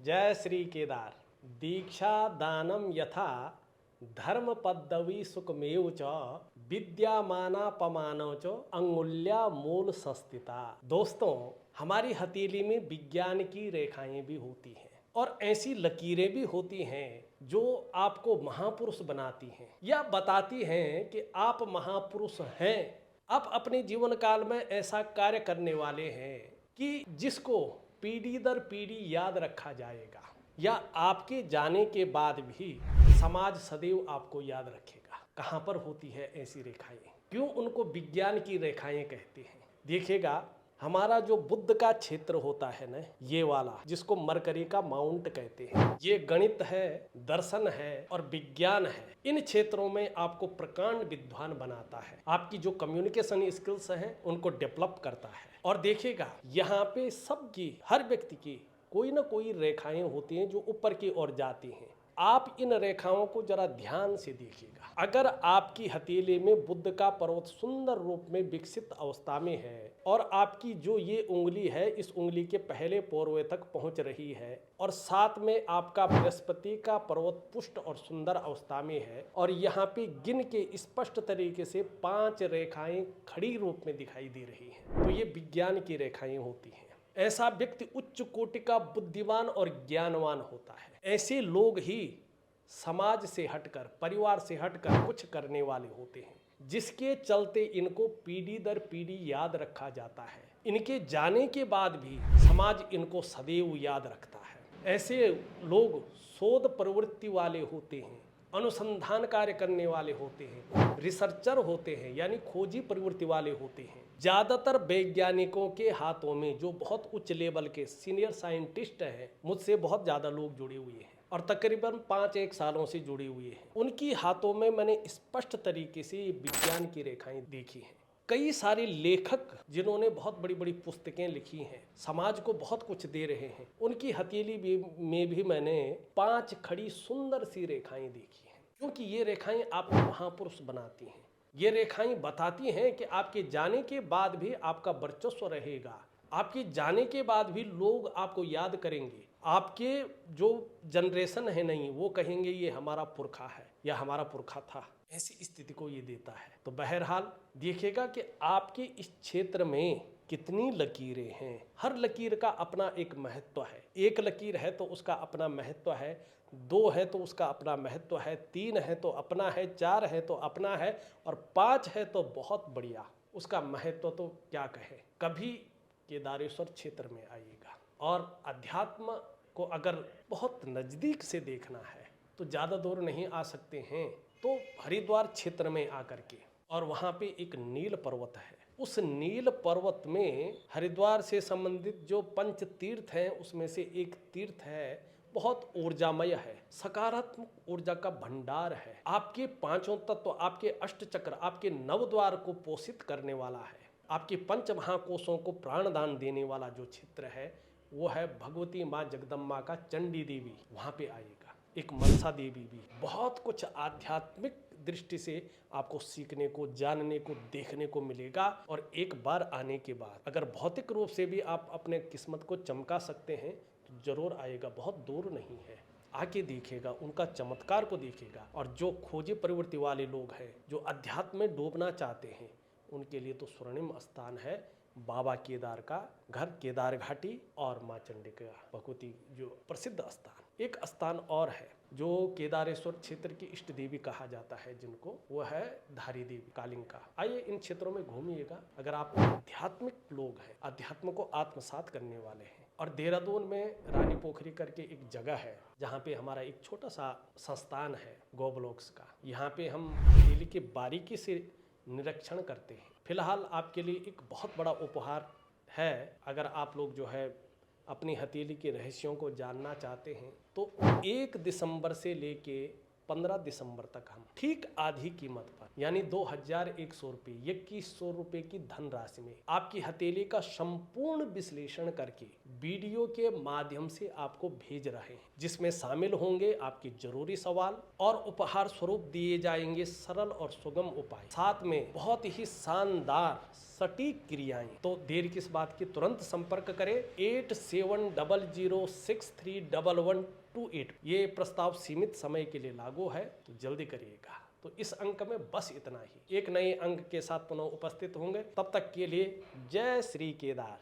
जय श्री केदार। दीक्षा दानम यथा धर्म पदवी सुखमेव च विद्यामानापमानो च अंगुल्या मूल संस्थिता। दोस्तों, हमारी हथेली में विज्ञान की रेखाएं भी होती हैं और ऐसी लकीरें भी होती हैं जो आपको महापुरुष बनाती हैं या बताती हैं कि आप महापुरुष हैं। आप अपने जीवन काल में ऐसा कार्य करने वाले हैं कि जिसको पीढ़ी दर पीढ़ी याद रखा जाएगा या आपके जाने के बाद भी समाज सदैव आपको याद रखेगा। कहाँ पर होती है ऐसी रेखाएं? क्यों उनको विज्ञान की रेखाएं कहते हैं? देखिएगा, हमारा जो बुद्ध का क्षेत्र होता है ना, ये वाला जिसको मरकरी का माउंट कहते हैं, ये गणित है, दर्शन है और विज्ञान है। इन क्षेत्रों में आपको प्रकांड विद्वान बनाता है। आपकी जो कम्युनिकेशन स्किल्स हैं उनको डेवलप करता है। और देखिएगा, यहाँ पे सबकी, हर व्यक्ति की कोई ना कोई रेखाएं होती हैं जो ऊपर की ओर जाती हैं। आप इन रेखाओं को जरा ध्यान से देखिएगा। अगर आपकी हथेली में बुद्ध का पर्वत सुंदर रूप में विकसित अवस्था में है और आपकी जो ये उंगली है इस उंगली के पहले पोरवे तक पहुंच रही है और साथ में आपका बृहस्पति का पर्वत पुष्ट और सुंदर अवस्था में है और यहाँ पे गिन के स्पष्ट तरीके से 5 रेखाएं खड़ी रूप में दिखाई दे रही हैं, तो ये विज्ञान की रेखाएं होती हैं। ऐसा व्यक्ति उच्च कोटि का बुद्धिमान और ज्ञानवान होता है। ऐसे लोग ही समाज से हटकर, परिवार से हटकर कुछ करने वाले होते हैं, जिसके चलते इनको पीढ़ी दर पीढ़ी याद रखा जाता है। इनके जाने के बाद भी समाज इनको सदैव याद रखता है। ऐसे लोग शोध प्रवृत्ति वाले होते हैं, अनुसंधान कार्य करने वाले होते हैं, रिसर्चर होते हैं, यानी खोजी प्रवृत्ति वाले होते हैं। ज्यादातर वैज्ञानिकों के हाथों में जो बहुत उच्च लेवल के सीनियर साइंटिस्ट हैं, मुझसे बहुत ज्यादा लोग जुड़े हुए हैं और तकरीबन 5-1 सालों से जुड़े हुए हैं, उनकी हाथों में मैंने स्पष्ट तरीके से विज्ञान की रेखाएं देखी हैं। कई सारे लेखक जिन्होंने बहुत बड़ी बड़ी पुस्तकें लिखी हैं, समाज को बहुत कुछ दे रहे हैं, उनकी हथेली में भी मैंने 5 खड़ी सुंदर सी रेखाएं देखी हैं। क्योंकि ये रेखाएं आपको महापुरुष बनाती हैं। ये रेखाएं बताती हैं कि आपके जाने के बाद भी आपका वर्चस्व रहेगा, आपके जाने के बाद भी लोग आपको याद करेंगे। आपके जो जनरेशन है नहीं, वो कहेंगे ये हमारा पुरखा है या हमारा पुरखा था। ऐसी स्थिति को ये देता है। तो बहरहाल देखिएगा कि आपके इस क्षेत्र में कितनी लकीरें हैं। हर लकीर का अपना एक महत्व है। 1 लकीर है तो उसका अपना महत्व है, 2 है तो उसका अपना महत्व है, 3 है तो अपना है, 4 है तो अपना है और 5 है तो बहुत बढ़िया। उसका महत्व तो क्या कहे। कभी केदारेश्वर क्षेत्र में आइएगा और अध्यात्म को अगर बहुत नज़दीक से देखना है तो ज़्यादा दूर नहीं आ सकते हैं तो हरिद्वार क्षेत्र में आकर के, और वहाँ पे एक नील पर्वत है। उस नील पर्वत में हरिद्वार से संबंधित जो 5 तीर्थ हैं उसमें से एक तीर्थ है, बहुत ऊर्जामय है, सकारात्मक ऊर्जा का भंडार है। आपके 5 तत्व, आपके अष्टचक्र, आपके 9 द्वार को पोषित करने वाला है। आपके 5 महाकोशों को प्राणदान देने वाला जो क्षेत्र है वो है भगवती माँ जगदम्बा का चंडी देवी। वहाँ पे आइएगा। एक मनसा देवी भी। बहुत कुछ आध्यात्मिक दृष्टि से आपको सीखने को, जानने को, देखने को मिलेगा। और एक बार आने के बाद अगर भौतिक रूप से भी आप अपने किस्मत को चमका सकते हैं तो जरूर आएगा। बहुत दूर नहीं है, आके देखिएगा, उनका चमत्कार को देखिएगा। और जो खोजी प्रवृत्ति वाले लोग हैं, जो अध्यात्म में डूबना चाहते हैं, उनके लिए तो स्वर्णिम स्थान है बाबा केदार का घर, केदार घाटी और माँ चंडिका भगवती जो प्रसिद्ध स्थान। एक स्थान और है जो केदारेश्वर क्षेत्र की इष्ट देवी कहा जाता है जिनको, वो है धारी देवी कालिंका। आइए इन क्षेत्रों में घूमिएगा। अगर आप आध्यात्मिक लोग हैं, अध्यात्म को आत्मसात करने वाले हैं। और देहरादून में रानी पोखरी करके एक जगह है जहाँ पे हमारा एक छोटा सा संस्थान है गोब्लॉक्स का। यहाँ पे हम दिल्ली की बारीकी से निरीक्षण करते हैं। फिलहाल आपके लिए एक बहुत बड़ा उपहार है। अगर आप लोग जो है अपनी हथेली के रहस्यों को जानना चाहते हैं तो 1 दिसंबर से लेके 15 दिसंबर तक हम ठीक आधी कीमत पर, यानी 2100 रुपये, 2100 रुपये की धनराशि में आपकी हथेली का संपूर्ण विश्लेषण करके वीडियो के माध्यम से आपको भेज रहे हैं, जिसमें शामिल होंगे आपके जरूरी सवाल और उपहार स्वरूप दिए जाएंगे सरल और सुगम उपाय, साथ में बहुत ही शानदार सटीक क्रियाएं। तो देर किस बात की, तुरंत संपर्क करें 8700631128। ये प्रस्ताव सीमित समय के लिए लागू है, तो जल्दी करिएगा। तो इस अंक में बस इतना ही। एक नए अंक के साथ पुनः उपस्थित होंगे, तब तक के लिए जय श्री केदार।